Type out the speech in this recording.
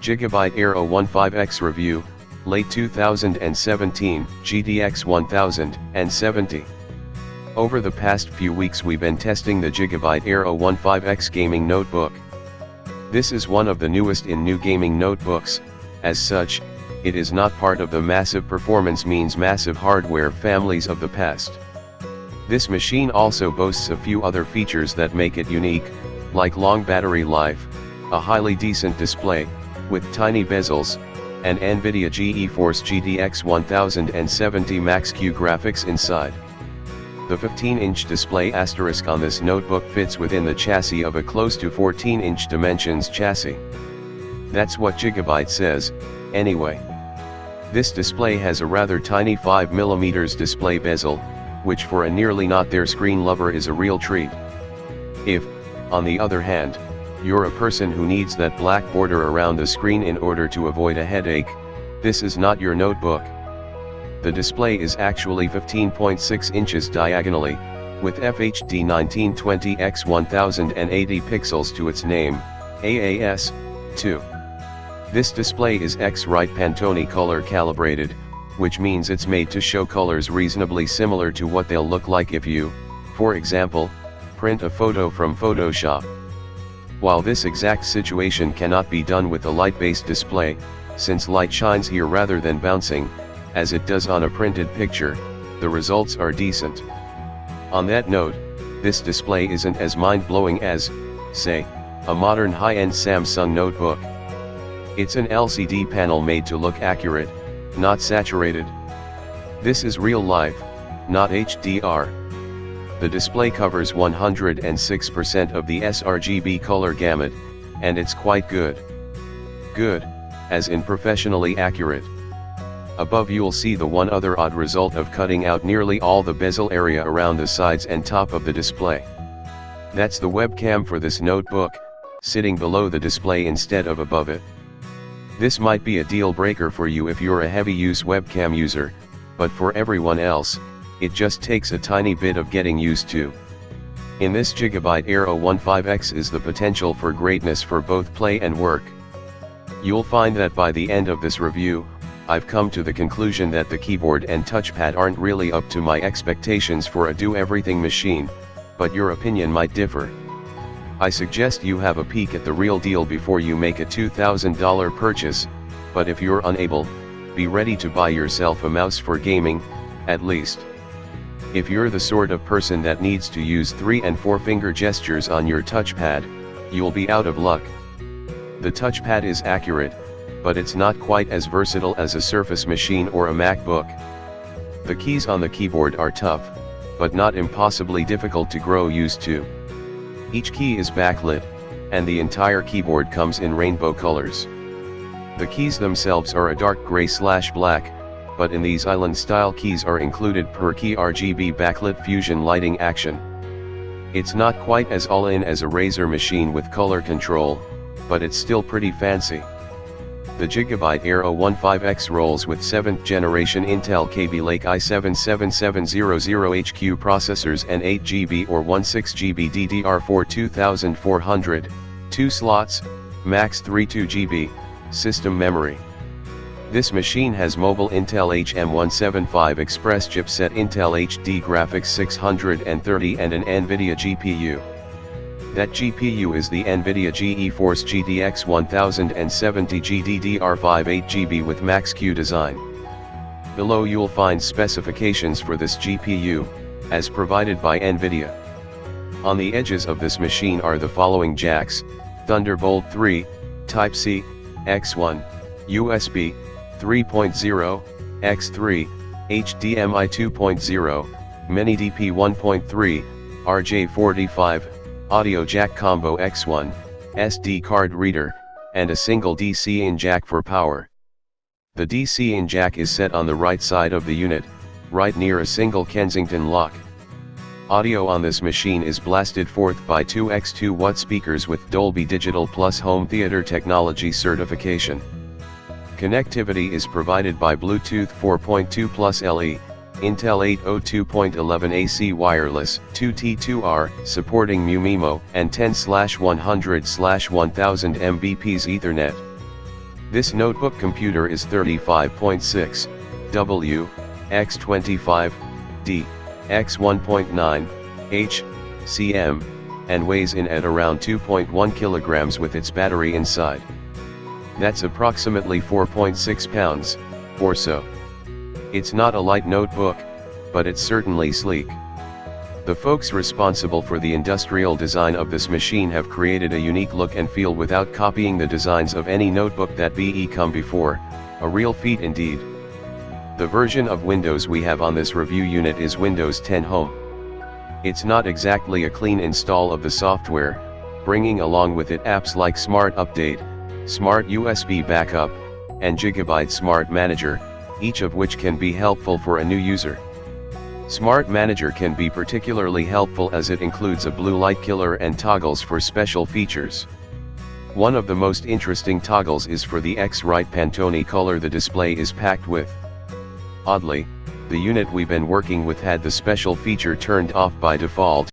Gigabyte Aero 15X review, late 2017, GTX 1070. Over the past few weeks we've been testing the Gigabyte Aero 15X gaming notebook. This is one of the newest in new gaming notebooks. As such, it is not part of the massive performance means massive hardware families of the past. This machine also boasts a few other features that make it unique, like long battery life, a highly decent display, with tiny bezels, and NVIDIA GeForce GTX 1070 Max-Q graphics inside. The 15-inch display asterisk on this notebook fits within the chassis of a close to 14-inch dimensions chassis. That's what Gigabyte says, anyway. This display has a rather tiny 5mm display bezel, which for a nearly not there screen lover is a real treat. If, on the other hand, you're a person who needs that black border around the screen in order to avoid a headache, this is not your notebook. The display is actually 15.6 inches diagonally, with FHD 1920x 1080 pixels to its name, AAS, 2. This display is X-Rite Pantone color calibrated, which means it's made to show colors reasonably similar to what they'll look like if you, for example, print a photo from Photoshop. While this exact situation cannot be done with a light-based display, since light shines here rather than bouncing, as it does on a printed picture, the results are decent. On that note, this display isn't as mind-blowing as, say, a modern high-end Samsung notebook. It's an LCD panel made to look accurate, not saturated. This is real life, not HDR. The display covers 106% of the sRGB color gamut, and it's quite good. Good, as in professionally accurate. Above you'll see the one other odd result of cutting out nearly all the bezel area around the sides and top of the display. That's the webcam for this notebook, sitting below the display instead of above it. This might be a deal breaker for you if you're a heavy-use webcam user, but for everyone else, it just takes a tiny bit of getting used to. In this Gigabyte Aero 15X is the potential for greatness for both play and work. You'll find that by the end of this review, I've come to the conclusion that the keyboard and touchpad aren't really up to my expectations for a do-everything machine, but your opinion might differ. I suggest you have a peek at the real deal before you make a $2,000 purchase, but if you're unable, be ready to buy yourself a mouse for gaming, at least. If you're the sort of person that needs to use 3 and 4 finger gestures on your touchpad, you'll be out of luck. The touchpad is accurate, but it's not quite as versatile as a Surface machine or a MacBook. The keys on the keyboard are tough, but not impossibly difficult to grow used to. Each key is backlit, and the entire keyboard comes in rainbow colors. The keys themselves are a dark gray/black, but in these island-style keys are included per key RGB backlit fusion lighting action. It's not quite as all-in as a Razer machine with color control, but it's still pretty fancy. The Gigabyte Aero 15X rolls with 7th generation Intel Kaby Lake i7-7700HQ processors and 8GB or 16GB DDR4 2400, 2 slots, max 32GB, system memory. This machine has mobile Intel HM175 Express chipset, Intel HD graphics 630 and an NVIDIA GPU. That GPU is the NVIDIA GeForce GTX 1070 GDDR5 8GB with Max-Q design. Below you'll find specifications for this GPU, as provided by NVIDIA. On the edges of this machine are the following jacks: Thunderbolt 3, Type-C, X1, USB 3.0, X3, HDMI 2.0, Mini DP 1.3, RJ45, audio jack combo X1, SD card reader, and a single DC-in jack for power. The DC-in jack is set on the right side of the unit, right near a single Kensington lock. Audio on this machine is blasted forth by 2x2 watt speakers with Dolby Digital Plus home theater technology certification. Connectivity is provided by Bluetooth 4.2 Plus LE, Intel 802.11 AC wireless 2T2R supporting MU-MIMO and 10/100/1000 Mbps Ethernet. This notebook computer is 35.6 W, x25, D, x 1.9, H, cm, and weighs in at around 2.1 kilograms with its battery inside. That's approximately 4.6 pounds, or so. It's not a light notebook, but it's certainly sleek. The folks responsible for the industrial design of this machine have created a unique look and feel without copying the designs of any notebook that come before, a real feat indeed. The version of Windows we have on this review unit is Windows 10 Home. It's not exactly a clean install of the software, bringing along with it apps like Smart Update, Smart USB Backup, and Gigabyte Smart Manager, each of which can be helpful for a new user. Smart Manager can be particularly helpful as it includes a blue light killer and toggles for special features. One of the most interesting toggles is for the X-Rite Pantone color the display is packed with. Oddly, the unit we've been working with had the special feature turned off by default.